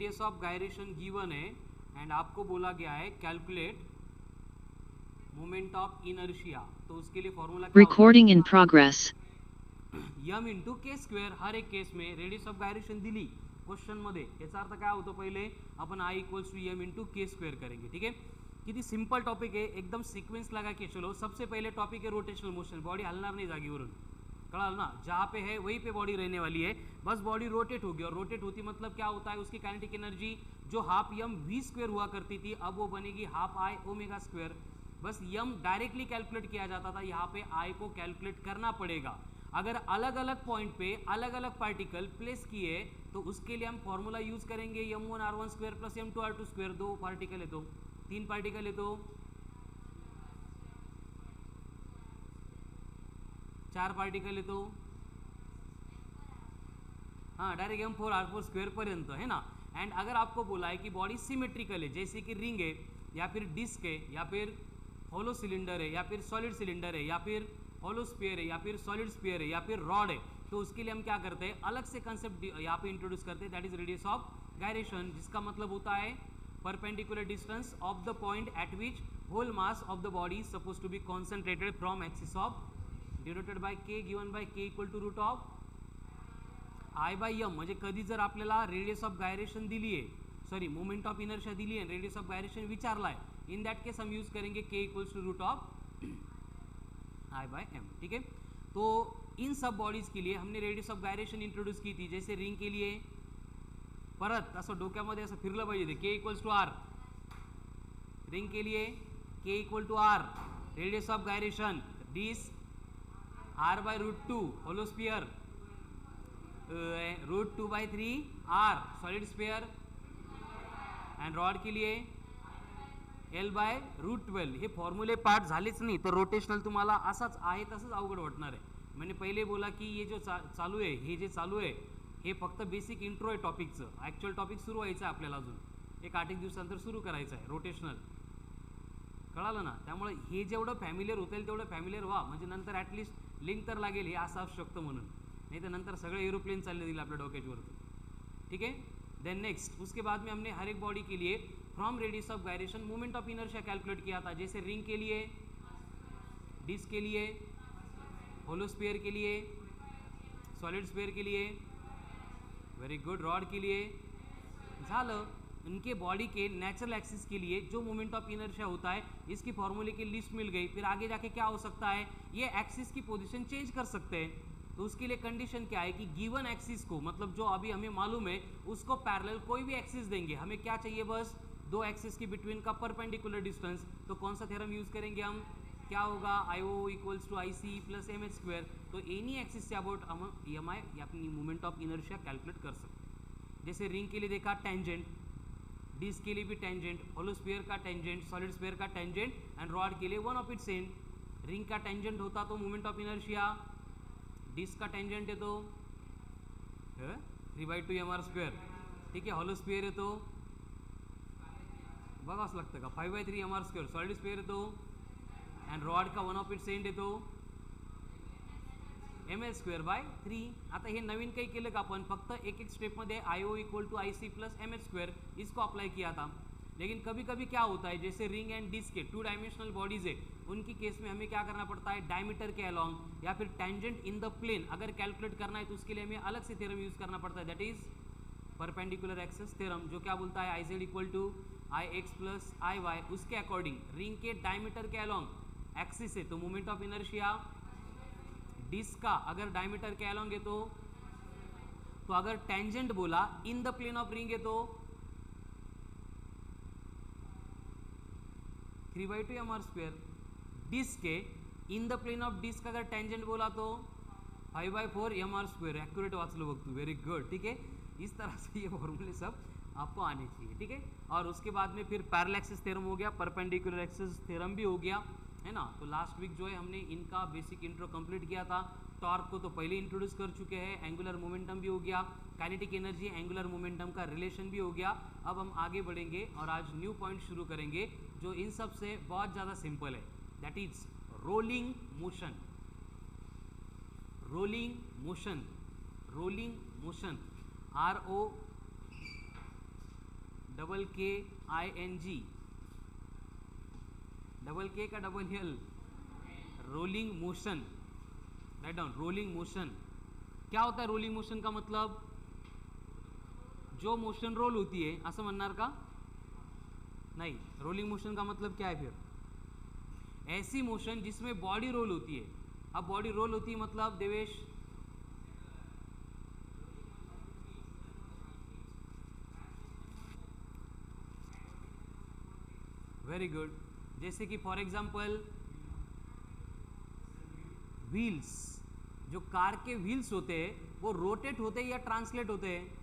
Radius of gyration given है and आपको बोला गया है कैलकुलेट मोमेंट ऑफ इनर्शिया, तो उसके लिए फॉर्मूला क्या Recording in progress. M into k square. हर एक केस में रेडियस ऑफ गायरेशन दिली क्वेश्चन मध्ये, याचा अर्थ काय होतो, पहिले आपण I equals to m into k square करेंगे. ठीक है, किती सिंपल टॉपिक है, एकदम सिक्वेंस लगा के चलो. सबसे पहले टॉपिक है रोटेशनल मोशन. बॉडी हलणार नहीं जागेवरून, कळाल ना, जहाँ पे है वहीं पे बॉडी रहने वाली है. बस बॉडी रोटेट होगी, और रोटेट होती मतलब क्या होता है, उसकी काइनेटिक एनर्जी जो हाफ यम वी स्क्वेयर हुआ करती थी, अब वो बनेगी हाफ आई ओमेगा स्क्वेयर. बस यम डायरेक्टली कैलकुलेट किया जाता था, यहाँ पे आई को कैलकुलेट करना पड़ेगा. अगर अलग अलग पॉइंट पे अलग अलग पार्टिकल प्लेस किए तो उसके लिए हम फॉर्मूला यूज करेंगे m1 r1 square plus m2 r2 square. दो पार्टिकल है तो, तीन पार्टिकल है तो, चार पार्टिकल है तो, हाँ डायरेक्ट m4 r4 स्क्वायर पर्यंत है ना. एंड अगर आपको बोला है कि बॉडी सिमेट्रिकल है, जैसे कि रिंग है या फिर डिस्क है या फिर होलो सिलेंडर है या फिर सॉलिड सिलेंडर है या फिर होलो स्फीयर है या फिर सॉलिड स्फीयर है या फिर रॉड है, तो उसके लिए हम क्या करते हैं, अलग से कंसेप्ट यहाँ पे इंट्रोड्यूस करते हैं, that is radius of gyration, जिसका मतलब होता है perpendicular distance of the point at which whole mass of the body suppose to be concentrated from axis of denoted by k given by k equal to root of I by m. म्हणजे कधी जर आपल्याला radius of gyration दिली आहे, sorry moment of inertia दिली है, radius of gyration विचारला है, इन दैट केस हम यूज करेंगे k equals to root of I by m. ठीक है, तो इन सब बॉडीज के लिए हमने रेडियस ऑफ गायरेशन इंट्रोड्यूस की थी. जैसे रिंग के लिए परत असं डोक्यामध्ये असं फिरलं पाहिजे, के इक्वल्स टू आर. रिंग के लिए के equal to R, radius of gyration this R by root two, hollow sphere root 2/3 R, solid sphere. And rod के लिए एल बाय रूट 12. हे फॉर्म्युले पार्ट झालेच नाही तर रोटेशनल तुम्हाला असाच आहे तसंच अवघड वाटणार आहे. मैंने पहिले बोला कि ये जो चालू आहे, हे जे चालू आहे हे फक्त बेसिक इंट्रो आहे टॉपिकचं. ॲक्च्युअल टॉपिक सुरू व्हायचं आहे आपल्याला, अजून एक 8 दिवसानंतर सुरू करायचं आहे रोटेशनल, कळालं ना. त्यामुळे हे जेवढं फॅमिलियर होतील तेवढं फॅमिलियर व्हा, म्हणजे नंतर ॲटलिस्ट लिंक तर लागेल हे असं असू शकतं म्हणून, नहीं तो नंतर सगळे एरोप्लेन चालले जाईल आपल्या डोक्याच्यावरती. ठीक है, देन नेक्स्ट उसके बाद में हमने हर एक बॉडी के लिए from radius of gyration moment of inertia calculate किया था. जैसे रिंग के लिए, डिस्क के लिए, होलो स्फीयर के लिए, सॉलिड स्फीयर के लिए, वेरी गुड, रॉड के लिए झालं. इनके बॉडी के नेचुरल एक्सिस के लिए जो मोमेंट ऑफ इनर्शिया होता है, इसकी फॉर्मूले की लिस्ट मिल गई. फिर आगे जाके क्या हो सकता है, ये एक्सिस की पोजीशन चेंज कर सकते हैं. तो उसके लिए कंडीशन क्या है कि गिवन एक्सिस को, मतलब जो अभी हमें मालूम है उसको पैरेलल कोई भी एक्सिस देंगे. हमें क्या चाहिए, बस दो एक्सिस के बिटवीन का परपेंडिकुलर डिस्टेंस. तो कौन सा थ्योरम यूज करेंगे हम, क्या होगा, I O equals to I C plus M H square. तो एनी एक्सिस से अबाउट हम ई एम आई या अपनी मूवमेंट ऑफ इनर्शिया कैलकुलेट कर सकते हैं. जैसे रिंग के लिए देखा टेंजेंट, डिस्क के लिए भी टेंजेंट, होलो स्फीयर का टेंजेंट, सॉलिड स्फीयर का टेंजेंट, एंड रॉड के लिए one of its and. Ring का टेंजेंट होता तो मूवमेंट ऑफ इनर्शिया, डिस्क का टेंजेंट है तो 3/2 mr स्क्वेअर. ठीक है, हॉलो स्फीयर है तो बघावंच लागतं का 5/3 mr स्क्वेअर. सॉलिड स्फीयर है तो, एंड रॉड का वन ऑफ इट्स एंड है तो ml स्क्वेअर बाय 3. आता हे नवीन काही केलं का आपण, फक्त एक एक स्टेपमध्ये I O equal to I C plus M H square इसको अप्लाई किया था. लेकिन कभी कभी क्या होता है, जैसे रिंग एंड डिस्क के 2 डायमेंशनल बॉडीज है, उनकी केस में हमें क्या करना पड़ता है, डायमीटर के अलॉन्ग या फिर टेंजेंट इन द प्लेन अगर कैलकुलेट करना है तो उसके लिए हमें अलग से थ्योरम यूज करना पड़ता है, that is perpendicular axis theorem, जो क्या बोलता है I z equal to I x plus I y. उसके अकॉर्डिंग रिंग के डायमीटर के अलॉन्ग एक्सिस है तो मोमेंट ऑफ इनर्शिया, डिस्क का अगर डायमीटर के अलॉन्ग है तो अगर टेंजेंट बोला in the plane of ring है तो 3/2 mr स्क्वेयर. डिस्क के in the plane of disc अगर टेंजेंट बोला तो 5/4 mr स्क्वेयर. एक्यूरेट वाचलो बघ तू, वेरी गुड. ठीक है, इस तरह से ये फॉर्मूले सब आपको आने चाहिए. ठीक है, और उसके बाद में फिर पैरेलल एक्सिस थ्योरम हो गया, परपेंडिकुलर एक्सिस थ्योरम भी हो गया, है ना. तो लास्ट वीक जो है हमने इनका बेसिक इंट्रो कंप्लीट किया था. टॉर्क को तो पहले इंट्रोड्यूस कर चुके हैं, एंगुलर मोमेंटम भी हो गया, काइनेटिक एनर्जी एंगुलर मोमेंटम का रिलेशन भी हो गया. अब हम आगे बढ़ेंगे और आज न्यू पॉइंट शुरू करेंगे जो इन सब से बहुत ज़्यादा सिंपल है, that is rolling motion. Rolling motion, rolling motion, RO double के आई एन जी, डबल के का double L, rolling motion, write down, rolling motion. क्या होता है रोलिंग मोशन का मतलब? जो मोशन रोल होती है असं म्हणणार का? नहीं, रोलिंग मोशन का मतलब क्या है फिर? ऐसी मोशन जिसमें बॉडी रोल होती है। अब बॉडी रोल होती है मतलब देवेश? Very good. जैसे कि फॉर एग्जांपल व्हील्स, जो कार के व्हील्स होते हैं वो रोटेट होते हैं या ट्रांसलेट होते हैं?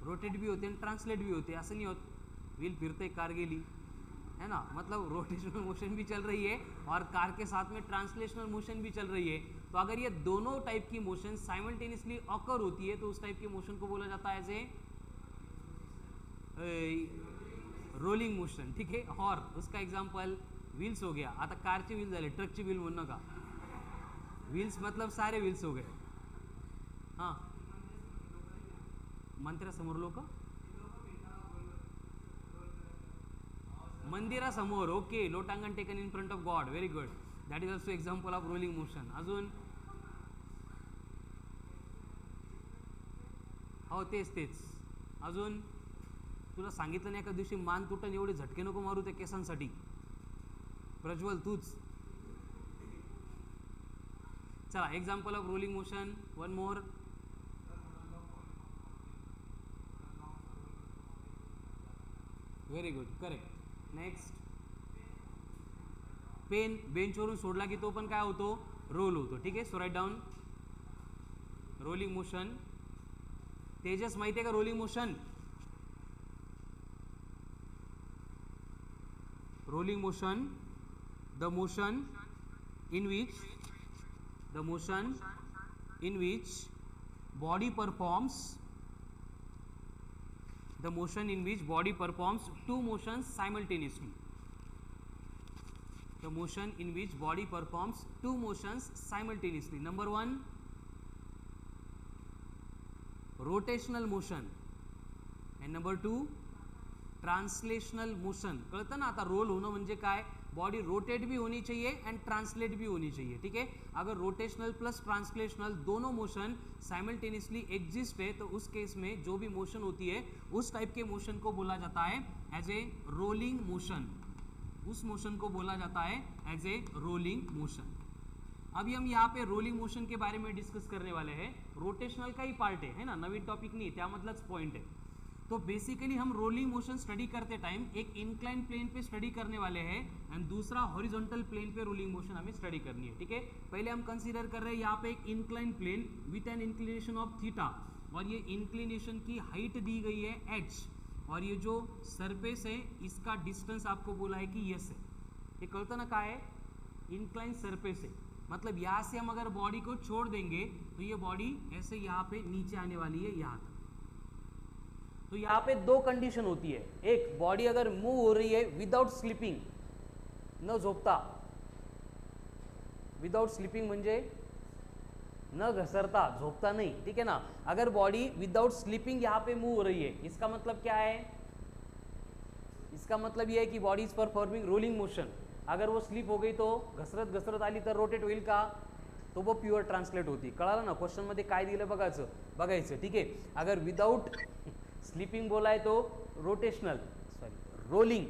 रोटेट भी होते हैं, ट्रांसलेट भी होते हैं। असं नहीं होत व्हील फिरते कार गेली, है ना, मतलब रोटेशनल मोशन भी चल रही है और कार के साथ में ट्रांसलेशनल मोशन भी चल रही है। तो अगर ये दोनों टाइप की मोशन साइमल्टेनियसली ऑकर होती है तो उस टाइप के मोशन को बोला जाता है एज ए रोलिंग मोशन, ठीक है। और उसका एग्जांपल व्हील्स हो गया। आता कारचे व्हील झाले, ट्रकचे व्हील म्हणू नका, व्हील्स मतलब सारे व्हील्स हो गए। हां, मंदिरासमोर लोक, मंदिरासमोर, ओके, लोटांगण taken in front of God, very good, that is also example of rolling motion. अजून हो तेच तेच. अजून तुला सांगितलं नाही एका दिवशी मान तुटन एवढे झटके नको मारू त्या केसांसाठी. प्रज्वल तूच. चला example of rolling motion, one more. Very good, correct. Next, pen बेंचवरून सोडला की तो पण काय होतो? रोल होतो. ठीक आहे, सो राईट डाऊन रोलिंग मोशन. तेजस माहिती आहे का rolling motion? Rolling motion, the motion in which body performs two motions simultaneously. The motion in which body performs two motions simultaneously. Number one, rotational motion, and number two, translational motion. कळतं ना आता role होणं म्हणजे काय? Body rotate भी होनी चाहिए and translate भी होनी चाहिए. ठीक है, अगर रोटेशनल प्लस ट्रांसलेशनल दोनों मोशन साइमल्टेनियसली एग्जिस्ट है तो उस केस में जो भी मोशन होती है उस टाइप के मोशन को बोला जाता है एज ए रोलिंग मोशन. उस मोशन को बोला जाता है एज ए रोलिंग मोशन. अभी हम यहाँ पे रोलिंग मोशन के बारे में डिस्कस करने वाले हैं. रोटेशनल का ही पार्ट है ना, नवीन टॉपिक नहीं, त्यामधलाच पॉइंट है. तो बेसिकली हम रोलिंग मोशन स्टडी करते टाइम एक इंक्लाइन प्लेन पे स्टडी करने वाले हैं एंड दूसरा हॉरिजॉन्टल प्लेन पे रोलिंग मोशन हमें स्टडी करनी है. ठीक है, पहले हम कंसीडर कर रहे हैं यहाँ पे एक incline plane with an inclination of theta, और ये इंक्लिनेशन की हाइट दी गई है h, और ये जो सरफेस है इसका डिस्टेंस आपको बोला है कि यस है. ये कळतं ना काय है? इंक्लाइन सरफेस है, मतलब यहाँ से हम अगर बॉडी को छोड़ देंगे तो ये बॉडी ऐसे यहाँ पे नीचे आने वाली है यहाँ तक. तो यहाँ पे दो कंडीशन होती है. एक, बॉडी अगर मूव हो रही है विदाउट स्लीपिंग, न झोपता, विदाउट स्लीपिंग म्हणजे न घसरता, झोपता नहीं. ठीक है ना, अगर बॉडी विदाउट स्लीपिंग यहाँ पे मूव हो रही है, इसका मतलब क्या है? इसका मतलब यह है कि body is performing rolling motion. अगर वो स्लीप हो गई तो घसरत घसरत आली तर रोटेट होईल का? तो वो प्युअर ट्रान्सलेट होती. कळालं ना, क्वेश्चन मध्ये काय दिलं बघायचं. ठीक है, अगर विदाउट स्लीपिंग बोला है तो rotational, rolling,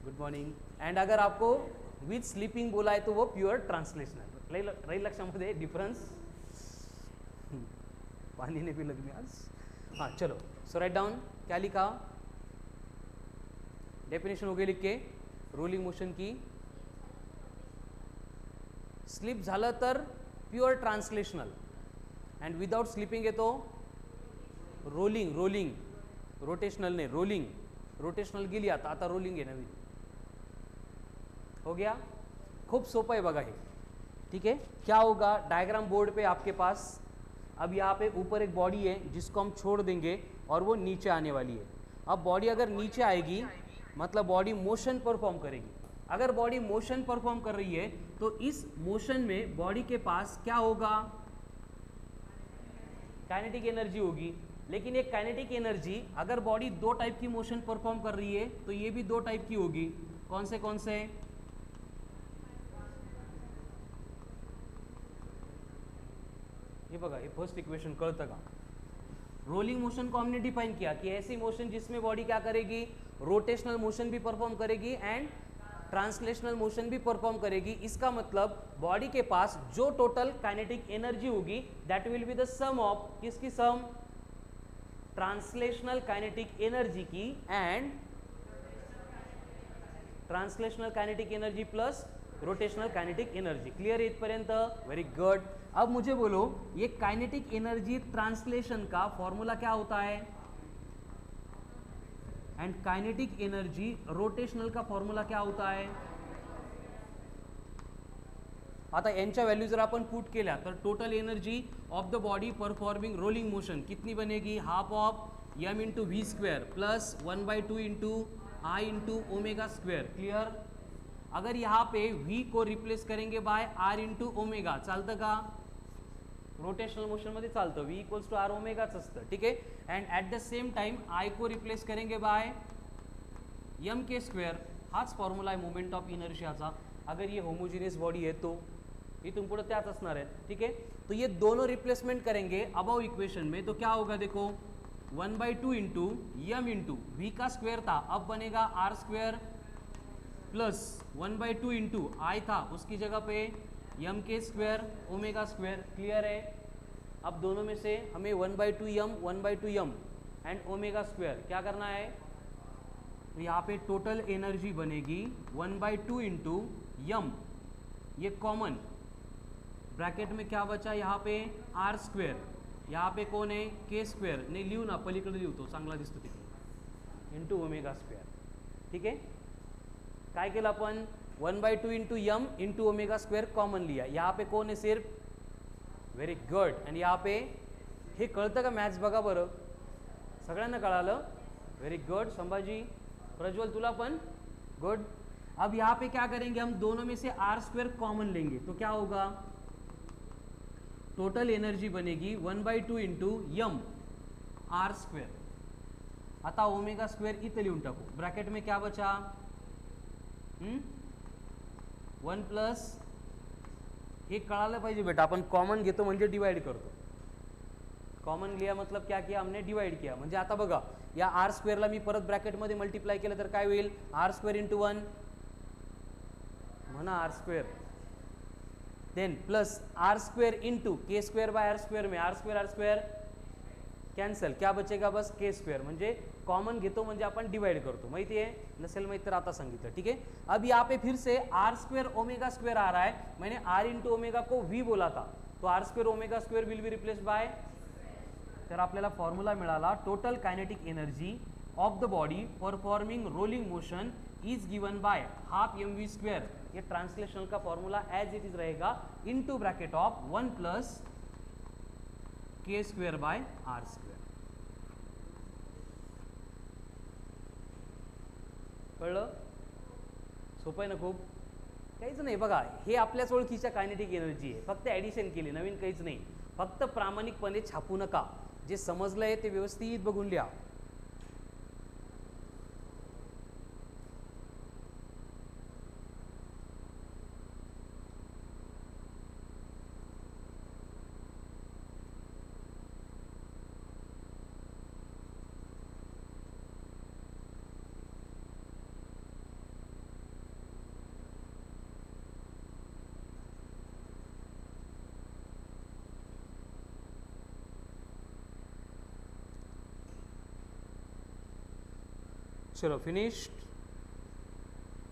good morning. And अगर आपको विथ स्लीपिंग बोला है तो वो प्योर ट्रांसलेशनल. रही लक्षामध्ये डिफरेंस. पानी नहीं पी लग आज. हाँ चलो, सो राइट डाउन. क्या लिखा? डेफिनेशन हो गई लिख के रोलिंग मोशन की. स्लीप झालं तर pure translational, and without sleeping है तो रोलिंग. रोटेशनल ने रोलिंग, रोटेशनल गेली आता रोलिंग है नवीन. हो गया, खूब सोपा है बघा हे. ठीक है, क्या होगा? डायग्राम बोर्ड पे आपके पास अब यहाँ पे ऊपर एक बॉडी है जिसको हम छोड़ देंगे और वो नीचे आने वाली है. अब बॉडी अगर नीचे आएगी मतलब बॉडी मोशन परफॉर्म करेगी. अगर बॉडी मोशन परफॉर्म कर रही है तो इस मोशन में बॉडी के पास क्या होगा? काइनेटिक एनर्जी होगी. लेकिन ये काइनेटिक एनर्जी अगर बॉडी दो टाइप की मोशन परफॉर्म कर रही है तो ये भी दो टाइप की होगी. कौन से? हे बघा, हे फर्स्ट इक्वेशन कळतं का? रोलिंग मोशन को हमने डिफाइन किया कि ऐसी मोशन जिसमें बॉडी क्या करेगी, रोटेशनल मोशन भी परफॉर्म करेगी एंड ट्रांसलेशनल मोशन भी परफॉर्म करेगी. इसका मतलब बॉडी के पास जो टोटल काइनेटिक एनर्जी होगी that will be the sum of, किसकी सम, ट्रांसलेशनल काइनेटिक एनर्जी की and translational kinetic energy plus rotational kinetic energy. Clear है इथपर्यंत? Very good. अब मुझे बोलो ये काइनेटिक एनर्जी ट्रांसलेशन का फॉर्मूला क्या होता है एंड काइनेटिक एनर्जी रोटेशनल का फॉर्मूला क्या होता है. आता यांच्या व्हॅल्यू जर आपण पुट केल्या तर total energy of the body performing rolling motion कितनी बनेगी, half of m into v square plus 1/2 into I into omega square. Clear? अगर यहाँ पे v को रिप्लेस करेंगे बाय r इंटू ओमेगा चालतं का? रोटेशनल मोशन मध्ये चालतं, v इक्वल्स टू आर ओमेगाच असतं. ठीक आहे. And at the same time i को रिप्लेस करेंगे बाय एम के स्क्वेअर. हाच फॉर्म्युला आहे मोमेंट ऑफ इनर्शियाचा. अगर ये होमोजीनियस बॉडी है तो इथून पुढे त्याच असणार आहे. ठीक है. तो ये दोनों रिप्लेसमेंट करेंगे अबव इक्वेशन में तो क्या होगा, देखो 1/2 इंटू एम इंटू वी का स्क्वायर था अब बनेगा आर स्क्वायर प्लस 1/2 इंटू आई था उसकी जगह पे एम के स्क्वायर ओमेगा स्क्वायर. क्लियर है? अब दोनों में से हमें 1/2 एम एंड ओमेगा स्क्वायर क्या करना है, तो यहाँ पे टोटल एनर्जी बनेगी 1/2 इंटू एम, ये कॉमन ब्रैकेट में क्या बचा यहाँ पे आर स्क्वेअर, यहाँ पे कौन है के स्क्वेअर, नाही लिहू ना पलीकडे लिहतो चांगला दिसतो तिकडे, इंटू ओमेगा स्क्वेअर. ठीक आहे. काय केलं आपण 1/2 into m into omega square common लिया. यहाँ पे कौन है सिर्फ, व्हेरी गुड. आणि यहाँ पे हे कळतं का मॅथ्स बघा बरं, सगळ्यांना कळालं. Very good. संभाजी, प्रज्वल तुला पण गुड. अब यहाँ पे क्या करेंगे हम दोनों में से आर स्क्वेयर कॉमन लेंगे तो क्या होगा, टोटल एनर्जी बनेगी 1/2 इंटू एम आर स्क्वेअर. आता ओमेगा स्क्वेअर इथे लिहून टाकू. ब्रॅकेट में क्या बचा 1 प्लस, हे कळालं पाहिजे बेटा, आपण कॉमन घेतो म्हणजे डिवाइड करतो. कॉमन लिया मतलब क्या किया हमने, डिवाइड किया. म्हणजे आता बघा या आर स्क्वेअरला मी परत ब्रॅकेटमध्ये मल्टिप्लाय केलं तर काय होईल, आर स्क्वेअर इंटू 1 म्हणा r square, then plus r square into k square by r square में आर स्क्वेअर कैंसल, क्या बचेगा बस के स्क्वेअर. म्हणजे कॉमन घेतो म्हणजे आपण डिवाइड करतो. माहिती आहे, नसेल माहिती तर आता सांगितलं. ठीक है. अब यहाँ पे फिर से आर स्क्वेअर ओमेगा स्क्वेअर आ रहा है. मैंने आर इंटू ओमेगा को वी बोला था तो r square omega square will be replace by, तर आपल्याला फॉर्म्युला मिळाला total kinetic energy of the body performing rolling motion is given by half m v square. ये ट्रांसलेशनल का फॉर्मूला एज इट इज रहेगा into bracket of 1 plus k square by r square. कळलं? सोपं आहे ना खूप, काहीच नाही. बघा हे आपल्याच ओळखीच्या कायनेटिक एनर्जी आहे, फक्त ॲडिशन केली, नवीन काहीच नाही. फक्त प्रामाणिकपणे छापू नका, जे समजलंय ते व्यवस्थित बघून लिहा. चलो फिनिश्ड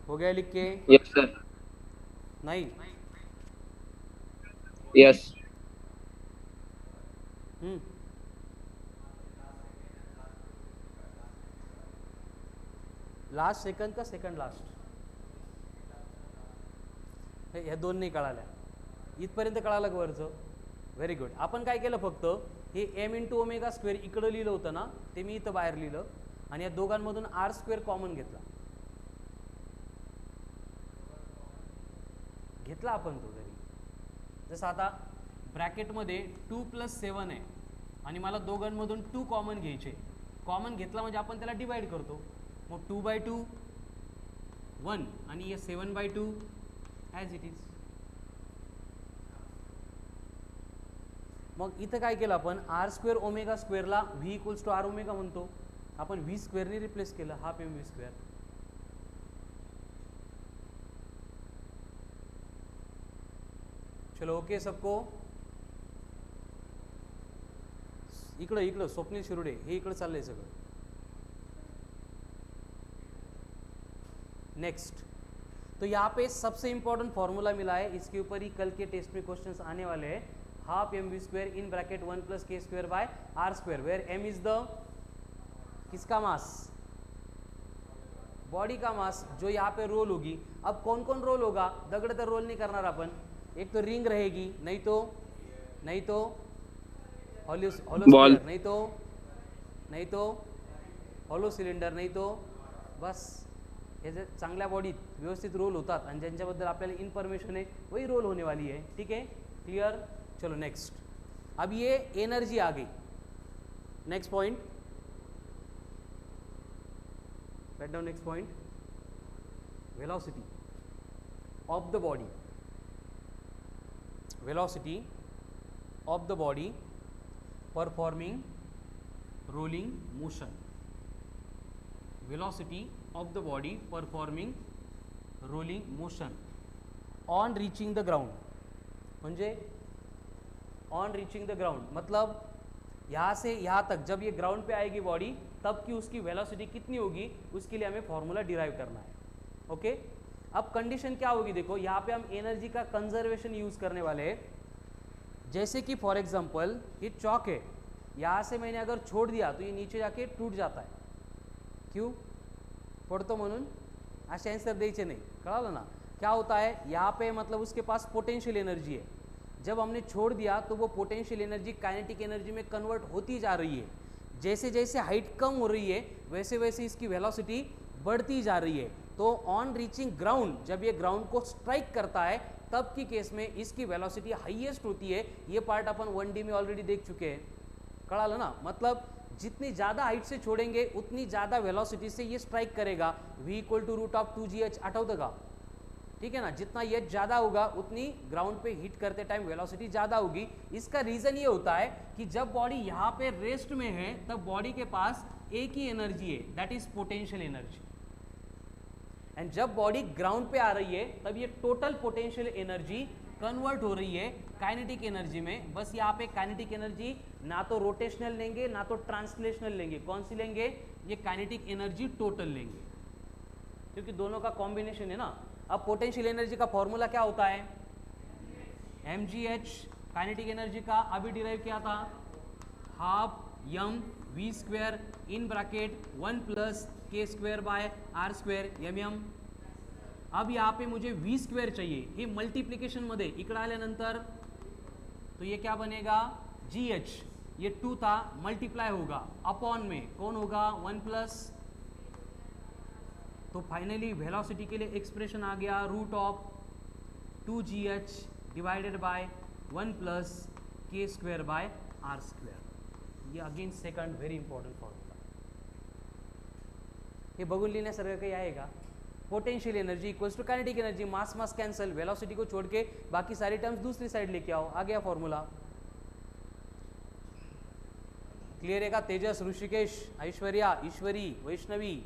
हो गया लिख के? Yes sir. नहीं यस. लास्ट सेकंड का सेकंड लास्ट, ह्या दोन नाही कळाल्या. इथपर्यंत कळालं का वरचं? Very good. आपण काय केलं, फक्त हे एम इंटू ओमेगा स्क्वेअर इकडं लिहिलं होतं ना, ते मी इथं बाहेर लिहिलं आणि या दोघांमधून आर स्क्वेअर कॉमन घेतला आपण तो. तरी जसं आता ब्रॅकेटमध्ये 2 + 7 आहे आणि मला दोघांमधून 2 कॉमन घ्यायचे. कॉमन घेतला म्हणजे आपण त्याला डिवाइड करतो. मग 2/2 1 आणि हे 7/2 ॲज इट इज. मग इथं काय केलं आपण, आर स्क्वेअर ओमेगा स्क्वेअरला v equals to r omega म्हणतो. आपण व्ही स्क्वेअरने रिप्लेस केलं, हाफ एम व्ही स्क्वेअर. चलो ओके सबको. इकडं स्वप्नील शिरोडे हे इकडं चाललंय सगळं. नेक्स्ट, तो यहाँ पे सबसे इंपॉर्टेंट फॉर्मूला मिला है, इसके ऊपर ही कल के टेस्ट में क्वेश्चंस आने वाले हैं. Half m v square in bracket 1 + k square by r square, where m is the किसका मास, बॉडी का मास, जो यहाँ पे रोल होगी. अब कौन कौन रोल होगा, दगड़ तर रोल नहीं करना अपन. एक तो रिंग रहेगी, नहीं तो हॉलो स्फीयर, नहीं तो हॉलो सिलेंडर, नहीं तो बस हे जे चांगल्या बॉडीत व्यवस्थित रोल होतात आणि ज्यांच्याबद्दल आपल्याला इन्फॉर्मेशन आहे वही रोल होने वाली है. ठीक है, क्लियर. चलो नेक्स्ट. अब ये एनर्जी आ गई. Next point, write down next point, velocity of the body, velocity of the body performing rolling motion, velocity of the body performing rolling motion on reaching the ground. म्हणजे on reaching the ground मतलब यहाँ से यहाँ तक जब ये ground पे आएगी बॉडी तब की उसकी वेलोसिटी कितनी होगी, उसके लिए हमें फॉर्मूला डिराइव करना है. ओके. अब कंडीशन क्या होगी, देखो यहाँ पे हम एनर्जी का कंजर्वेशन यूज करने वाले हैं. जैसे कि फॉर एग्जांपल ये चौक है, यहाँ से मैंने अगर छोड़ दिया तो ये नीचे जाके टूट जाता है. क्यों पड़तो म्हणून असे आंसर द्यायचे नाही, कळालं ना. क्या होता है यहाँ पे, मतलब उसके पास पोटेंशियल एनर्जी है. जब हमने छोड़ दिया तो वो पोटेंशियल एनर्जी काइनेटिक एनर्जी में कन्वर्ट होती जा रही है. जैसे जैसे हाइट कम हो रही है वैसे वैसे इसकी वेलोसिटी बढ़ती जा रही है. तो ऑन रीचिंग ग्राउंड, जब ये ग्राउंड को स्ट्राइक करता है तब की केस में इसकी वेलोसिटी हाईएस्ट होती है. ये पार्ट अपन 1D में ऑलरेडी देख चुके हैं, कळालं ना. मतलब जितनी ज़्यादा हाइट से छोड़ेंगे उतनी ज़्यादा वेलोसिटी से ये स्ट्राइक करेगा. v = √2gh आठवतं का, ठीक है ना. जितना एच ज़्यादा होगा उतनी ग्राउंड पे हिट करते टाइम वेलोसिटी ज़्यादा होगी. इसका रीज़न ये होता है कि जब बॉडी यहाँ पे रेस्ट में है तब बॉडी के पास एक ही एनर्जी है, that is potential energy. And जब बॉडी ग्राउंड पे आ रही है तब ये टोटल पोटेंशियल एनर्जी कन्वर्ट हो रही है काइनेटिक एनर्जी में. बस यहाँ पे काइनेटिक एनर्जी ना तो रोटेशनल लेंगे ना तो ट्रांसलेशनल लेंगे. कौन सी लेंगे, ये काइनेटिक एनर्जी टोटल लेंगे, क्योंकि दोनों का कॉम्बिनेशन है ना. अब पोटेंशियल एनर्जी का फॉर्मूला क्या होता है, mgh. काइनेटिक एनर्जी का अभी डिराइव किया था, half m v square in bracket 1 + k square by r square mm. अब यहाँ पे मुझे v स्क्वेयर चाहिए, हे मल्टीप्लिकेशन मध्ये इकडे आल्यानंतर तो ये क्या बनेगा, gh. ये 2 था, मल्टीप्लाई होगा अपॉन में कौन होगा 1+. तो फाइनली वेलोसिटी के लिए एक्सप्रेशन आ गया √2gh divided by 1 + k square by r square. ये again second very important formula. हे बघून लिहिण्यासारखं काही आहे का. Potential energy equals to kinetic energy, mass mass cancel, velocity को छोड़ के बाकी सारी टर्म्स दूसरी साइड लेके आओ. आ गया फॉर्मूला. क्लियर है का Tejas, Rishikesh, Aishwarya, Ishwari, Vaishnavi.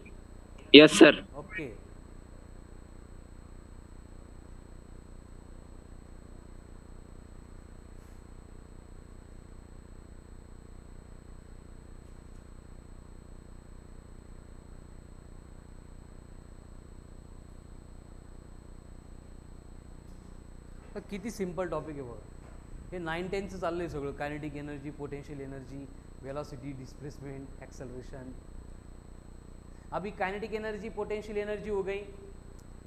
Yes sir. Okay. किती सिंपल टॉपिक आहे बघा. हे 9-10चं चाललंय सगळं. Kinetic energy, potential energy, velocity, displacement, acceleration. अभी काइनेटिक एनर्जी, पोटेंशियल एनर्जी हो गई,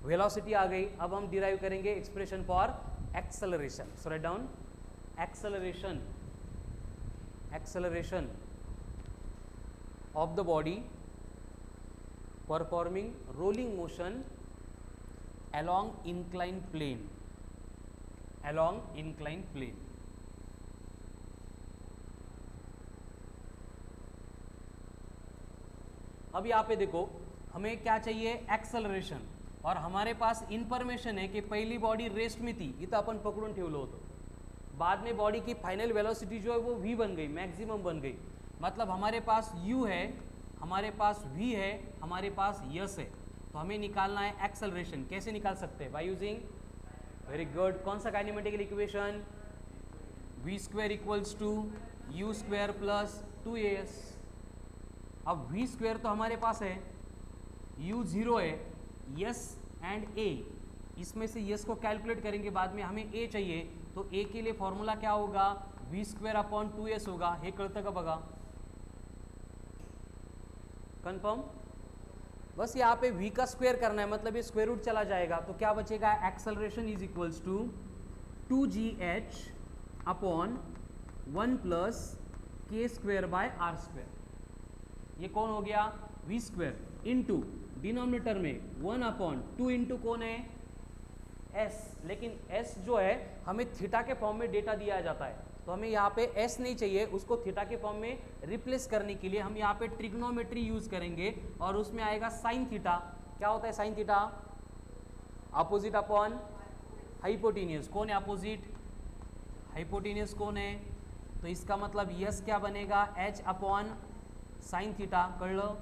वेलोसिटी आ गई. अब हम डिराइव करेंगे expression for acceleration. So right down acceleration. Acceleration of the body performing rolling motion along inclined plane. Along inclined plane. अब यहाँ पे देखो हमें क्या चाहिए, एक्सेलरेशन, और हमारे पास इन्फॉर्मेशन है कि पहिली बॉडी रेस्ट में थी, इथं आपण पकडून ठेवलं होतं, बाद में बॉडी की फाइनल वेलोसिटी जो है वो v बन गई, मैक्सिमम बन गई, मतलब हमारे पास u है, हमारे पास v है, हमारे पास s है, तो हमें निकालना है एक्सेलरेशन। कैसे निकाल सकते हैं? बाय यूजिंग, वेरी गुड, कौन सा kinematical equation, v square equals to u square plus 2as। अब v स्क्वायर तो हमारे पास है, u 0 है, s एंड a, इसमें से s को कैलकुलेट करेंगे बाद में, हमें a चाहिए, तो a के लिए फॉर्मूला क्या होगा, v स्क्वायर अपॉन 2s होगा। हे कळतं का बघा, कंफर्म? बस यहाँ पे v का स्क्वायर करना है, मतलब ये स्क्वायर रूट चला जाएगा, तो क्या बचेगा, acceleration is equals to 2gh upon 1 plus k square by r square. ये कौन हो गया, v स्क्वायर इंटू डिनोमिनेटर में 1 अपॉन 2 इंटू कौन है, s, लेकिन s जो है हमें थीटा के फॉर्म में डेटा दिया जाता है, तो हमें यहाँ पे s नहीं चाहिए, उसको थीटा के फॉर्म में रिप्लेस करने के लिए हम यहाँ पे ट्रिग्नोमेट्री यूज करेंगे, और उसमें आएगा साइन थीटा। क्या होता है sine theta, opposite upon hypotenuse. कौन है अपोजिट, हाइपोटेन्यूज कौन है, तो इसका मतलब यस क्या बनेगा, h अपॉन साइन थीटा। कळलं,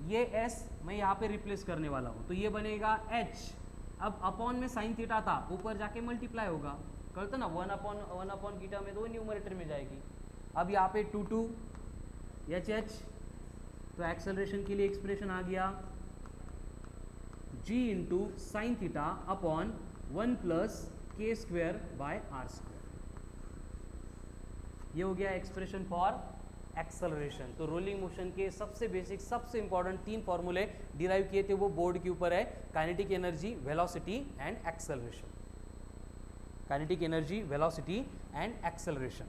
ये s मैं यहाँ पे रिप्लेस करने वाला हूँ, तो ये बनेगा h, अब अपॉन में साइन थीटा था, ऊपर जाके मल्टीप्लाई होगा, कळतं ना, 1 अपॉन थीटा में 2 न्यूमरेटर में जाएगी। अब यहाँ पे 2 h, तो एक्सेलरेशन के लिए एक्सप्रेशन आ गया g into sine theta upon 1 plus k square by r square. ये हो गया एक्सप्रेशन फॉर एक्सेलरेशन। तो रोलिंग मोशन के सबसे बेसिक, सबसे इंपॉर्टेंट 3 फॉर्मूले डिराइव किए थे, वो बोर्ड के ऊपर है, kinetic energy, velocity and acceleration. Kinetic energy, velocity and acceleration.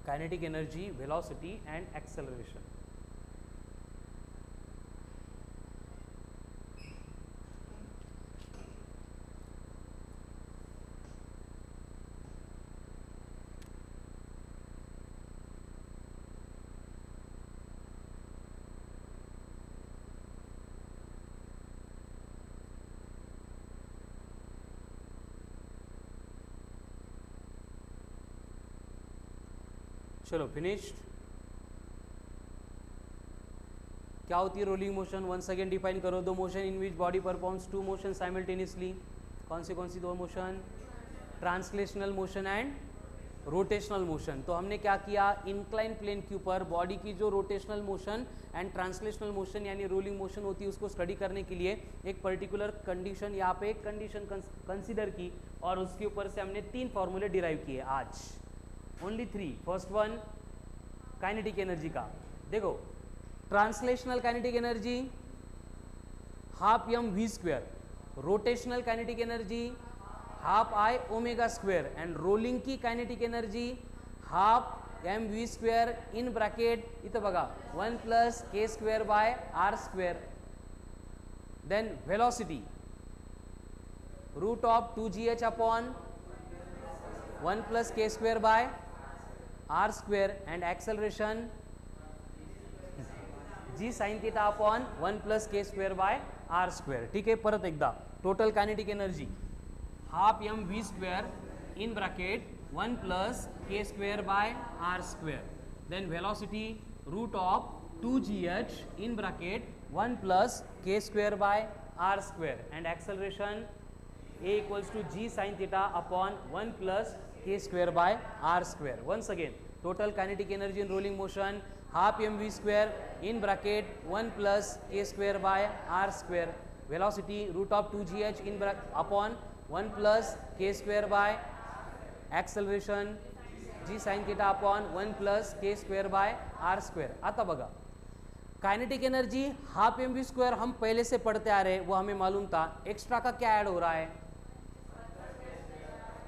Kinetic energy, velocity and acceleration. चलो फिनिश्ड। क्या होती है rolling motion, once again define करो। दो motion in which body performs 2 motion simultaneously. कौन सी 2 motion, translational motion and rotational motion. तो हमने क्या किया, इंक्लाइन प्लेन के ऊपर बॉडी की जो rotational motion and translational motion यानी रोलिंग मोशन होती है, उसको स्टडी करने के लिए एक पर्टिकुलर कंडीशन, यहाँ पे एक कंडीशन कंसीडर की, और उसके ऊपर से हमने 3 फॉर्मूले डिराइव किए आज, only 3। First one kinetic energy का, देखो translational kinetic energy half m v square, rotational kinetic energy half I omega square, and rolling की kinetic energy half m v square in bracket इथं बघा 1 plus k square by r square. Then velocity root of 2gh upon 1 plus k square by r square, and acceleration g sine theta upon 1 plus k square by r square. ठीक है, परत एकदा, total kinetic energy half m v square in bracket 1 plus k square by r square, then velocity root of 2gh in bracket 1 plus k square by r square, and acceleration a equals to g sine theta upon 1 plus k square by r square. Once again, total kinetic energy in rolling motion half m v square in bracket 1 plus k square by r square, velocity root of 2gh in upon 1 plus k square by acceleration g sine theta upon 1 plus k square by r square. आता बघा, kinetic energy half m v square हम पहले से पढ़ते आ रहे हैं, वो हमें मालूम था। एक्स्ट्रा का क्या ऐड हो रहा है,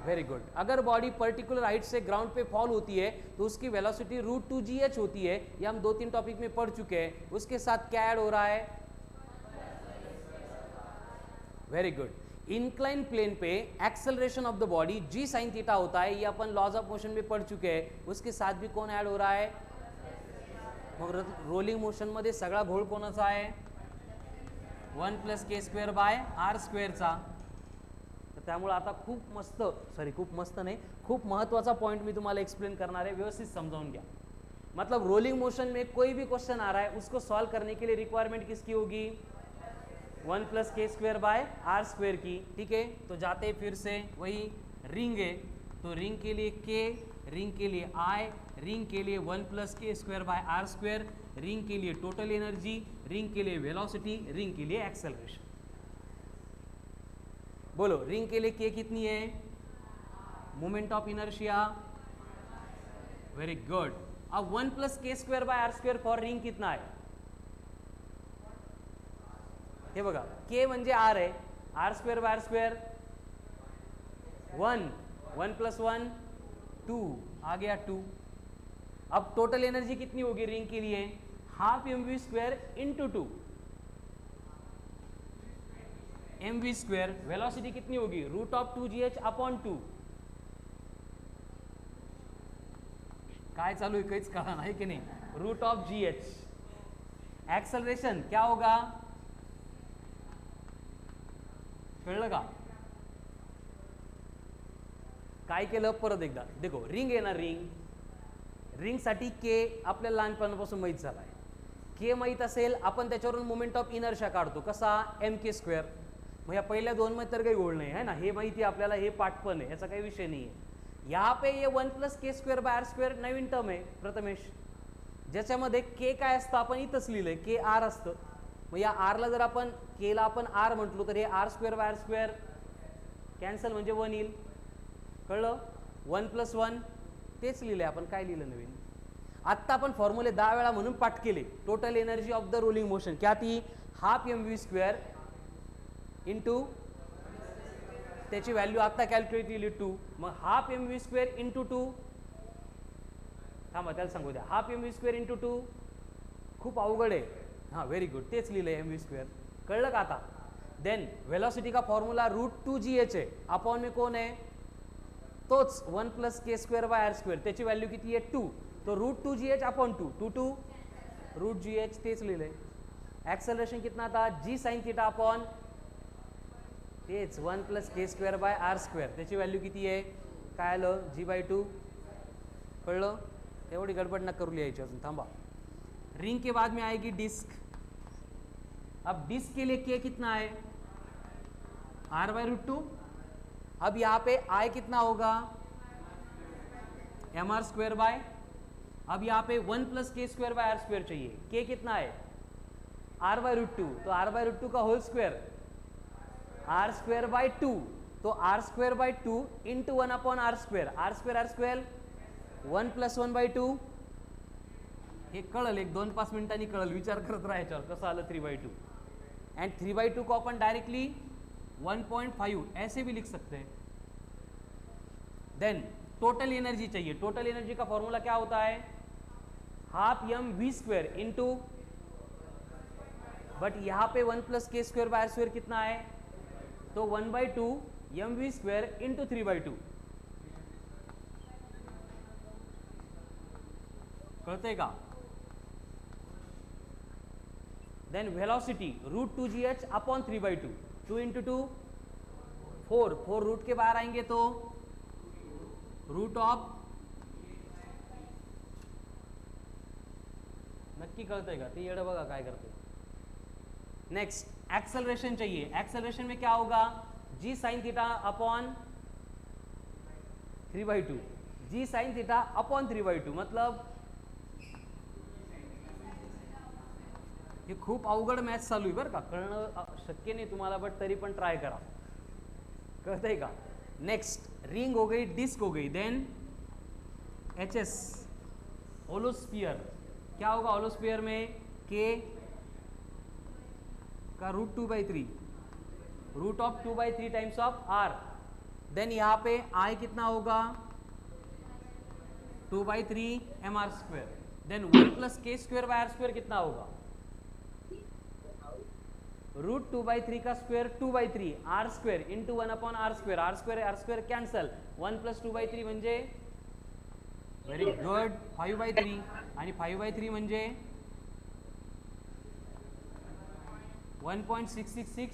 वेरी गुड, अगर बॉडी पर्टिकुलर हाइट से ग्राउंड पे फॉल होती है तो उसकी वेलोसिटी रूट 2gh होती है, ये हम 2-3 टॉपिक में पढ़ चुके हैं। उसके साथ क्या ऐड हो रहा है, वेरी गुड. इंक्लाइन प्लेन पे acceleration of the body g sine theta होता है, ये अपन लॉज ऑफ मोशन में पढ़ चुके हैं. उसके साथ भी कौन ऐड हो रहा है? मग रोलिंग मोशन मध्ये सगळा घोळ कोणाचा आहे? 1 plus k square by are स्क्वेअरचा. तर त्यामुळे आता खूप मस्त नाही, खूप महत्वाचा पॉइंट मी तुम्हाला एक्सप्लेन करणार आहे, व्यवस्थित समझाऊन घ्या. मतलब रोलिंग मोशन में कोई भी क्वेश्चन आ रहा है उसको सॉल्व करने के लिए रिक्वायरमेंट किसकी होगी? 1 plus k square by r square की. ठीक है, तो जाते फिर से वही रिंग है, तो रिंग के लिए के, रिंग के लिए आई, रिंग के लिए 1 plus k square by r square, ring के लिए टोटल एनर्जी, रिंग के लिए वेलोसिटी, रिंग के लिए एक्सेलरेशन. बोलो रिंग के लिए के कितनी है? Moment of inertia. Very good. अब 1 plus k square by r square for ring कितना आहे? हे बघा, के म्हणजे आर आहे, r square by r square 1, 1 plus 1 2, आ गया 2. अब टोटल एनर्जी कितनी होगी रिंग के लिए? Half m v square into 2 m v square. Velocity कितनी होगी? Root of 2gh upon 2. काय चालू है काहीच कळा नाही की नाही? Root of gh. एक्सेलरेशन क्या होगा? कळलं का? काय केलं परत एकदा. देखो रिंग आहे ना, रिंग साठी के आपल्याला लहानपणापासून माहीत झाला आहे. के माहीत असेल, आपण त्याच्यावरून मोमेंट ऑफ इनर्शिया काढतो कसा? एम के स्क्वेअर. मग या पहिल्या दोन मध्ये तर काही गोळ नाही आहे ना, हे माहिती आपल्याला, हे पाठ पण आहे, याचा काही विषय नाही आहे. यहाँ पे ये 1 plus k square by r square Naveen term आहे प्रथमेश, ज्याच्यामध्ये के काय असतं आपण इथंच लिहिलंय, के आर असतं. मग या आरला जर आपण केला आपण आर म्हटलो तर हे r square by r square cancel म्हणजे 1 येईल. कळलं? 1 प्लस 1 तेच लिहिलंय आपण, काय लिहिलं नवीन? आत्ता आपण फॉर्म्युले 10 वेळा म्हणून पाठ केले. Total energy of the rolling motion क्या थी? Half m v square into, त्याची व्हॅल्यू आता कॅल्क्युलेट केली 2. मग half m v square into 2, थांबा त्याला सांगू द्या, half m v square into 2 खूप अवघड आहे. हां व्हेरी गुड, तेच लिहिलंय एम वी स्क्वेअर. कळलं का आता? देन वेलोसिटी का फॉर्म्युला रूट 2gh आहे, अपॉन में कौन आहे? तोच 1 plus k square by r square. त्याची व्हॅल्यू किती आहे? 2. तो root 2gh upon 2, 2 root gh तेच लिहिलंय. एक्सेलरेशन कितना था? जी साइन थीटा अपॉन तेच 1 plus k square by r square. त्याची व्हॅल्यू किती आहे? काय आलं? g/2. कळलं? एवढी गडबड न करू लिहायची अजून, थांबा. रिंग के बाद में आएगी डिस्क. अब डिस्क के लिए के कितना है? r/√2. अब यहाँ पे I कितना होगा? mr स्क्वेयर बाय, अब यहाँ पे 1 plus k square by r square चाहिए. के कितना है? r/√2. तो r/√2 का whole square r square by 2. तो r square by 2 into 1 upon r square. R square 1 plus 1/2. हे कळल, एक 2-5 मिनिटांनी कळल, विचार करत राहायच्यावर कसं आलं 3/2. एंड 3/2 को अपन डायरेक्टली 1.5 ऐसे भी लिख सकते हैं. देन टोटल एनर्जी चाहिए. टोटल एनर्जी का फॉर्मूला क्या होता है? Half m v square into, but यहाँ पे 1 plus k square by r square कितना है? तो 1/2 एम वी स्क्वेयर इंटू 3/2. कळतंय का? Then velocity root 2gh upon 3/2. 2 into 2 4 root के बाहर आएंगे तो रूट ऑफ, नक्की कळतंय का? ते येडं बघा काय करते. नेक्स्ट एक्सेलरेशन चाहिए. एक्सेलरेशन में क्या होगा? जी साइन थीटा अपॉन 3/2. जी साइन थीटा अपॉन 3/2 मतलब हे खूप अवघड मॅथ्स चालू आहे बरं का, कळणं शक्य नाही तुम्हाला, बट तरी पण ट्राय करा. कळतंय का? नेक्स्ट रिंग हो गई, डिस्क हो गई. Then HS hollow sphere. क्या होगा होलोस्फीयर में? के का root 2/3, root of 2/3 times of r. Then यहाँ पे I कितना होगा? 2/3 mr square. Then 1 plus k square by r square कितना होगा? √2/3 का square 2/3 r square into 1/r², r² cancel, 1 + 2/3 म्हणजे व्हेरी गुड 5/3 आणि 5/3 म्हणजे 1.666.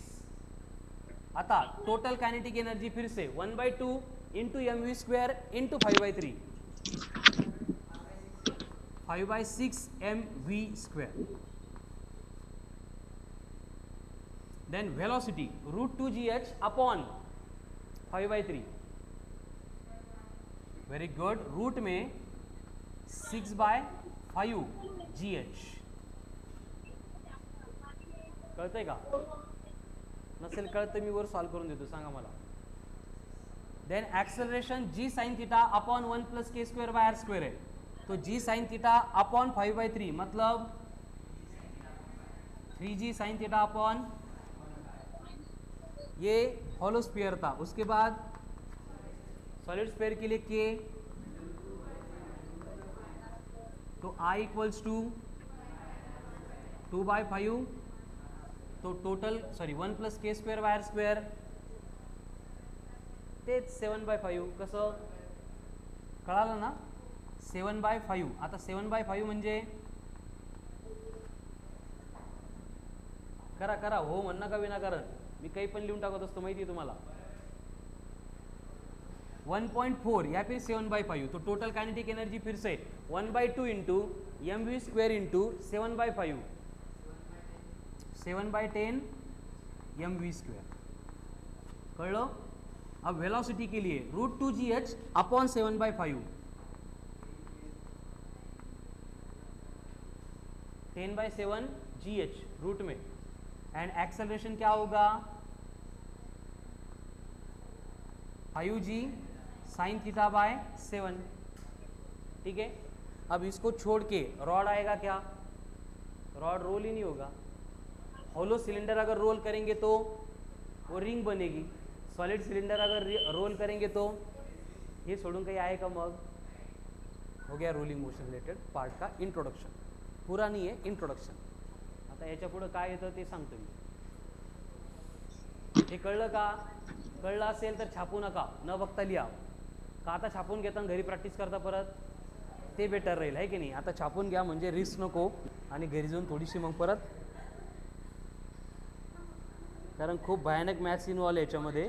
आता टोटल कायनेटिक एनर्जी फिर से 1/2 into mv² into 5/3 5/6 mv². Then velocity √2gh upon 5/3. Very good. Root में 6/5 gh. कळतंय का? नसेल कळत तर मी वर सॉल्व करून देतो, सांगा मला. Then acceleration g sin theta upon 1 + k²/r² है, तो g sin थीटा अपॉन 5/3 मतलब 3g sin थीटा अपॉन, ये हॉलो स्फीयर था. उसके बाद सॉलिड स्फीयर के लिए k, तो I = 2/5, तो टोटल 1 + k²/r², तेच 7/5. कसं कळालं ना? 7/5. आता 7/5 म्हणजे करा करा, हो म्हणणं का विनाकारण, मी काही पण लिहून टाकत असतो, माहिती आहे तुम्हाला. 1.4 या फिर 7/5, तो टोटल काइनेटिक एनर्जी फिर से 1/2 इंटू mv² इंटू 7/5 7/10 mv². कळलं? अब वेलोसिटी के लिए √2gh अपॉन 7/5 10/7 gh रूट में, एंड एक्सेलरेशन क्या होगा 5g sin θ/7. ठीक है. अब इसको छोड़ के रॉड आएगा क्या? रॉड रोल ही नहीं होगा. हॉलो सिलेंडर अगर रोल करेंगे तो वो रिंग बनेगी. सॉलिड सिलेंडर अगर रोल करेंगे तो हे सोडून काही आहे का? मग हो गया रोलिंग मोशन रिलेटेड पार्ट का इंट्रोडक्शन. पूरा नाही आहे, इंट्रोडक्शन. आता याच्या पुढे काय येतं ते सांगतो मी. हे कळलं का? कळलं असेल तर छापू नका, न बघता लिहा. का आता छापून घेताना घरी प्रॅक्टिस करता परत ते बेटर राहील, आहे की नाही? आता छापून घ्या म्हणजे रिस्क नको, आणि घरी जाऊन थोडीशी मग परत, कारण खूप भयानक मॅथ्स इन्व्हॉल्व आहे याच्यामध्ये.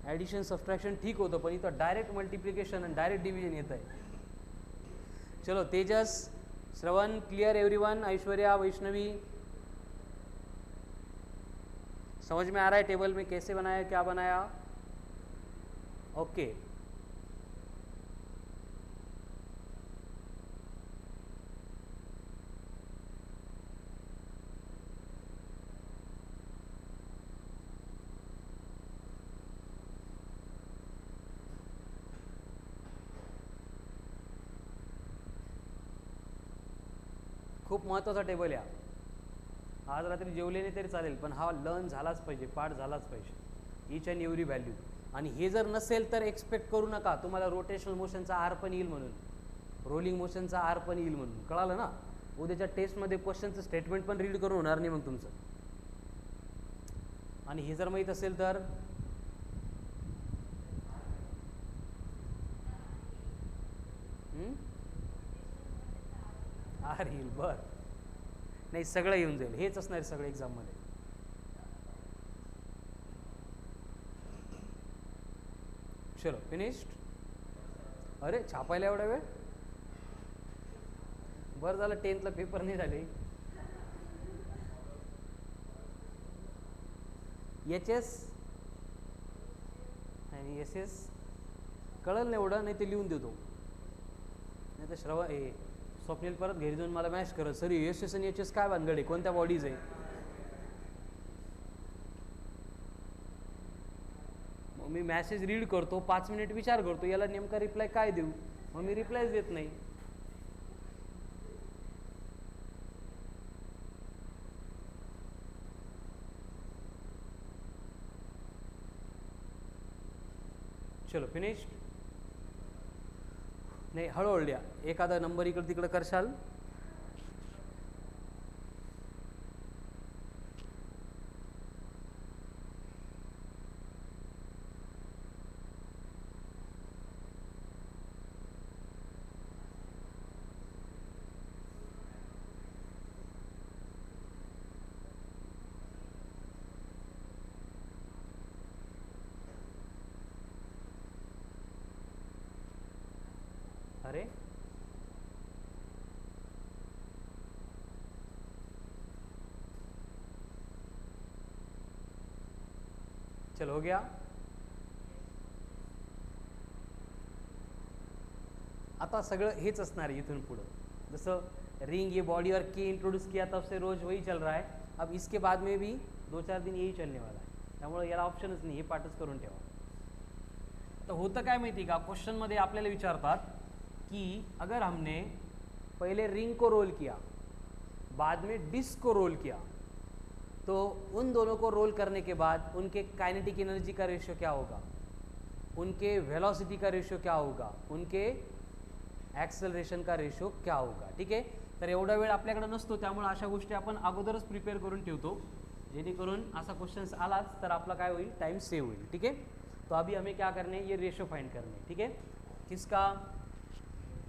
ॲडिशन सबट्रॅक्शन ठीक होतं, पण इथं डायरेक्ट मल्टिप्लिकेशन आणि डायरेक्ट डिव्हिजन येत आहे. चलो तेजस, श्रवण, क्लियर एवरीवन? ऐश्वर्या, वैष्णवी, समझ में आ रहा है टेबल में कैसे बनाया, क्या बनाया? ओके. खूप महत्त्वाचा टेबल आहे. आज रात्री जेवले नाही तरी चालेल, पण हा लर्न झालाच पाहिजे, पाठ झालाच पाहिजे, ईच अँड एव्हरी व्हॅल्यू. आणि हे जर नसेल तर एक्सपेक्ट करू नका तुम्हाला रोटेशनल मोशनचा आर पण येईल म्हणून, रोलिंग मोशनचा आर पण येईल म्हणून. कळालं ना? उद्याच्या टेस्टमध्ये क्वेश्चनचं स्टेटमेंट पण रीड करून होणार नाही मग तुमचं. आणि हे जर माहीत असेल तर आर येईल. बर नाही, सगळं येऊन जाईल, हेच असणार सगळं एक्झाममध्ये. चलो फिनिश्ड. अरे छापायला एवढा वेळ? बरं झालं 10th पेपर नाही झाले. HS आणि SS कळलं नाही एवढं, नाही ते लिहून देतो. नाही तर श्रवण हे स्वप्नील परत घरी जाऊन मला मॅच करत, सर SS आणि HS काय भानगड आहे, कोणत्या बॉडीज आहे? मग मी मॅसेज रीड करतो, 5 मिनिट विचार करतो याला नेमका रिप्लाय काय देऊ, मग मी रिप्लायच देत नाही. चलो फिनिश्ड. नाही हळूहळू द्या, एखादा नंबर इकडे तिकडे करशाल. अरे चलो हो गया. आता सगळं हेच असणार आहे इथून पुढं. जसं रिंग ये बॉडी और के इंट्रोड्यूस किया तब से रोज वही चल रहा है. अब इसके बाद में भी 2-4 दिन यही चलने वाला आहे. त्यामुळे याला ऑप्शनच नाही, हे पाठच करून ठेवा. तर होतं काय माहिती का, क्वेश्चनमध्ये आपल्याला विचारतात कि अगर हमने पहले रिंग को रोल किया, बाद में डिस्क को रोल किया, तो उन दोनों को रोल करने के बाद उनके काइनेटिक एनर्जी का रेशियो क्या होगा, उनके वेलोसिटी का रेशियो क्या होगा, उनके ॲक्सेलरेशन का रेशो क्या होगा. ठीक आहे. तर एवढा वेळ आपल्याकडे नसतो, त्यामुळे अशा गोष्टी आपण अगोदरच प्रिपेअर करून ठेवतो, जेणेकरून असा क्वेश्चन्स आलाच तर आपला काय होईल, टाइम सेव होईल. ठीक है. तो अभी हमें क्या करने हैं, ये रेशो फाइंड करने. ठीक है. किसका,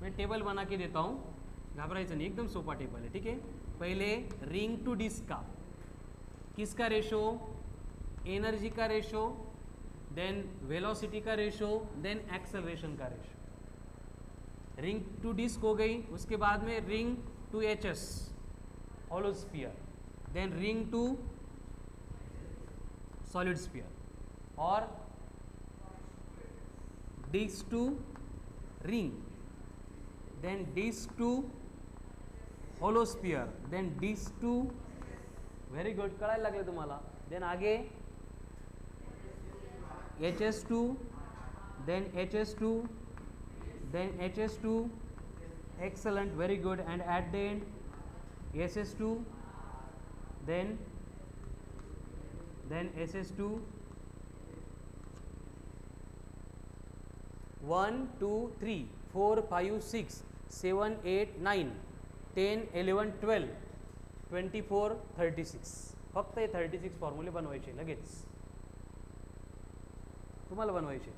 मैं टेबल बना के देता हूँ, घबराइए नहीं, एकदम सोपा टेबल है. ठीक है. पहले रिंग टू डिस्क का किसका रेशो, एनर्जी का रेशो, देन वेलोसिटी का रेशो, देन एक्सेलरेशन का रेशो. रिंग टू डिस्क हो गई, उसके बाद में ring to HS hollow sphere, then ring to solid sphere, और disk to ring, then disk to hollow sphere, then disk to, very good, कळायला लागले तुम्हाला. देन आगे HS2, then HS2, then HS2, excellent, very good, and at the end SS2, then SS2, 1 2 3 4 5 6 7 8 9 10 11 12 24 36. फक्त हे 36 फॉर्म्युले बनवायचे, लगेच तुम्हाला बनवायचे.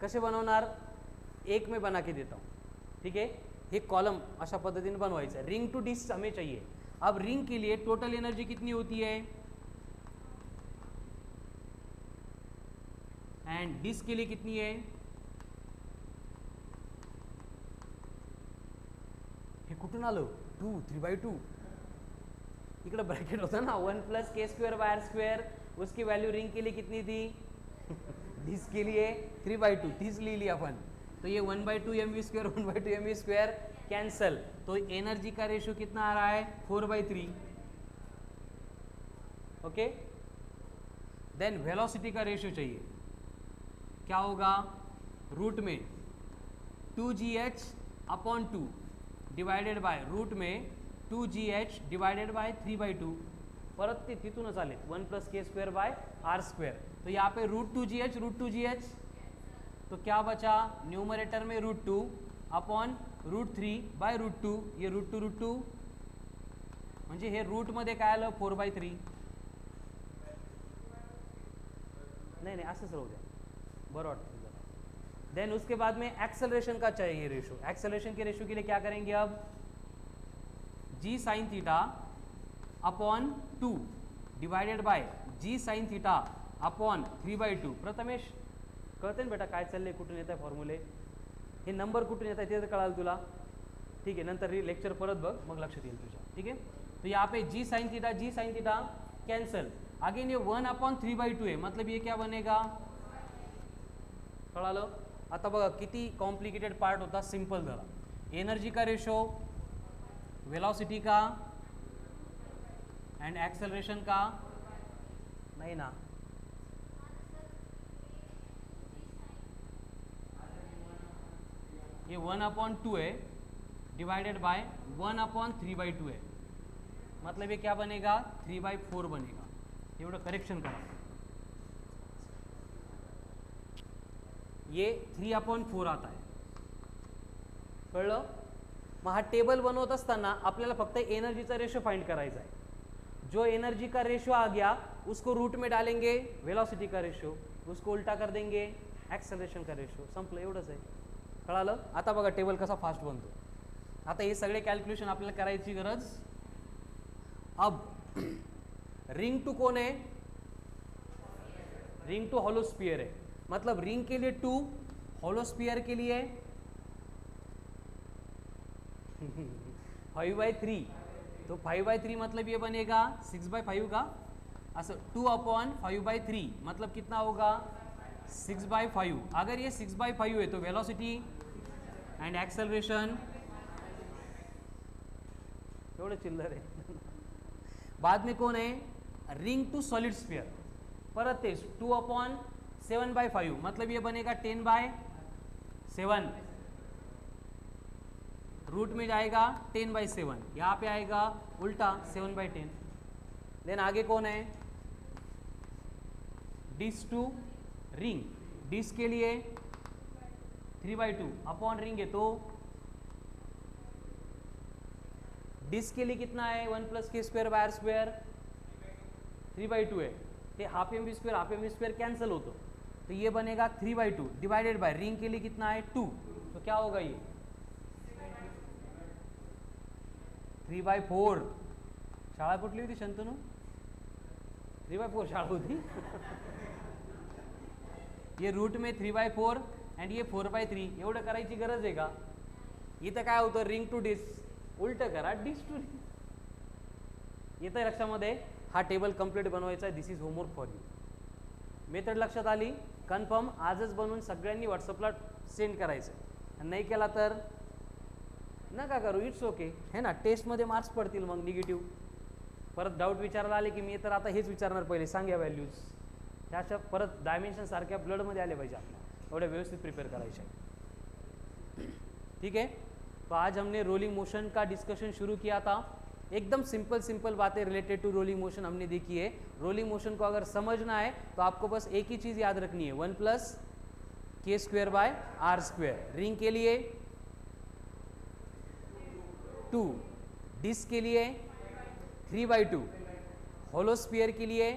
कसे बनवणार, एक में बना के देता हूँ. ठीक है. हे कॉलम अशा पद्धतीने बनवायचं है. रिंग टू डिस्क हमें चाहिए. अब रिंग के लिए टोटल एनर्जी कितनी होती है, एंड डिस्क के लिए कितनी है, हे कुठून आलं, 2 3/2, इकडे ब्रॅकेट होता ना, 1 + k²/r², उसकी वैल्यू रिंग के लिए कितनी थी, डिस्क के लिए 3/2, 30 ले लिया अपन. तो ये 1/2 mv², 1/2 mv² कैंसल. तो एनर्जी का रेशियो कितना आ रहा है, 4/3. ओके. देन वेलोसिटी का रेशियो चाहिए, क्या होगा, रूट में 2gh/2 डिवाइडेड बाय, रूट में 2gh डिवाइडेड बाय 3/2. परत ते तिथूनच आले, 1 + k²/r². तो यहाँ पे √2gh, तो क्या बचा, न्यूमरेटर में √2 अपॉन √3/√2. ये √2 म्हणजे हे रूट मध्ये काय आलं, 4/3. नहीं असंच राहू द्या, बरं वाटतं जरा. देन उसके बाद में एक्सेलरेशन का चाहिए रेशो. एक्सेलरेशन के रेशो के लिए क्या करेंगे, अब g sin theta upon 2 divided by g sin theta upon 3/2. Prathamesh कळते ना बेटा काय चाललंय, कुठून येत आहे फॉर्म्युले, हे नंबर कुठून येत आहे ते तर कळाल तुला. ठीक आहे. नंतर लेक्चर परत बघ, मग लक्षात येईल तुझ्या. ठीक आहे. तो यहाँ पे g sin theta cancel. Again ये 1/3/2 है, मतलब ये क्या बनेगा, कळालं. आता बघा किती कॉम्प्लिकेटेड पार्ट होता, सिंपल झाला. एनर्जी का रेशो, वेलोसिटी का, एंड एक्सेलरेशन का, नहीं ना, ये 1/2 है डिवाइडेड बाय 1/3/2 है, मतलब ये क्या बनेगा, 3/4 बनेगा. एवढं करेक्शन करा. ये 3/4 आता है, कळलं. मग हा टेबल बनवत असताना आपल्याला फक्त एनर्जीचा रेशो फाइंड करायचा आहे. जो एनर्जी का रेशो आ गया उसको रूट में डालेंगे, वेलोसिटी का रेशो, उसको उल्टा कर देंगे, एक्सेलरेशन का रेशो. संपलं, एवढंच आहे. कळालं. आता बघा टेबल कसा फास्ट बनतो. आता हे सगळे कॅल्क्युलेशन आपल्याला करायची गरज. अब रिंग टू कौन है, रिंग टू हॉलो स्फीयर है, मतलब रिंग के लिए 2, होलो स्फीयर के लिए 5/3, तो 5/3 मतलब ये बनेगा 6/5 का, अच्छा 2/5/3 मतलब कितना होगा 6/5। अगर ये 6/5 है तो वेलोसिटी एंड एक्सेलरेशन एवढं चिल्लर आहे। बाद में कौन है रिंग टू सॉलिड स्फीयर, परत तेच 2/7/5 मतलब ये बनेगा 10/7, रूट में जाएगा 10/7, यहाँ पे आएगा उल्टा 7/10। देन आगे कौन है डिस्क टू रिंग, डिस्क के लिए 3/2 अपॉन रिंग है तो डिस्क के लिए कितना है 1 + k²/r², 3/2 है, ते half m v square cancel होतो, तो ये बनेगा 3/2 डिवाइडेड बाय रिंग के लिए कितना है 2, तो क्या होगा ये 3/4। शाळा कुठली होती शंतनू, 3/4 शाळा होती। ये रूट में 3/4 अँड ये 4/3 एवढं करायची गरज आहे का, इथं काय होतं रिंग टू डिस्क उलट करा डिस्क टू रिंग, येतं लक्षामध्ये, हा टेबल कंप्लीट बनवायचा आहे, this is homework for you. Method लक्षात आली, कन्फर्म आजच बनवून सगळ्यांनी व्हॉट्सअपला सेंड करायचं, नाही केला तर नका करू, इट्स ओके है ना, टेस्टमध्ये मार्क्स पडतील मग निगेटिव्ह। परत डाऊट विचारायला आले की मी तर आता हेच विचारणार पहिले, सांगा व्हॅल्यूज, त्याच्या परत डायमेन्शन सारख्या ब्लडमध्ये आले पाहिजे आपल्या, एवढ्या व्यवस्थित प्रिपेयर करायचे आहे। ठीक है, तो आज हमने रोलिंग मोशन का डिस्कशन शुरू किया था, एकदम सिंपल बातें रिलेटेड टू रोलिंग मोशन हमने देखी है। रोलिंग मोशन को अगर समझना है तो आपको बस एक ही चीज़ याद रखनी है 1 + k²/r², रिंग के लिए 2, डिस्क के लिए 3/2, होलो स्फीयर के लिए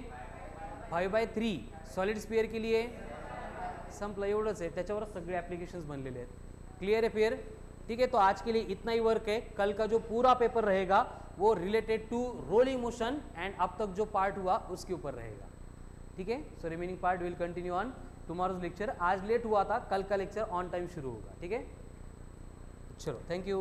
5/3, सॉलिड स्फीयर के लिए संपलं, एवढंच आहे, त्याच्यावरच सगळे ॲप्लिकेशन्स बनलेले आहेत। क्लियर है फिर, ठीक है, तो आज के लिए इतना ही वर्क है, कल का जो पूरा पेपर रहेगा वो related to rolling motion and अब तक जो पार्ट हुआ उसके ऊपर रहेगा। ठीक है, so remaining part will continue on tomorrow's lecture. आज लेट हुआ था, कल का लेक्चर ऑन टाइम शुरू होगा। ठीक है, चलो थैंक यू।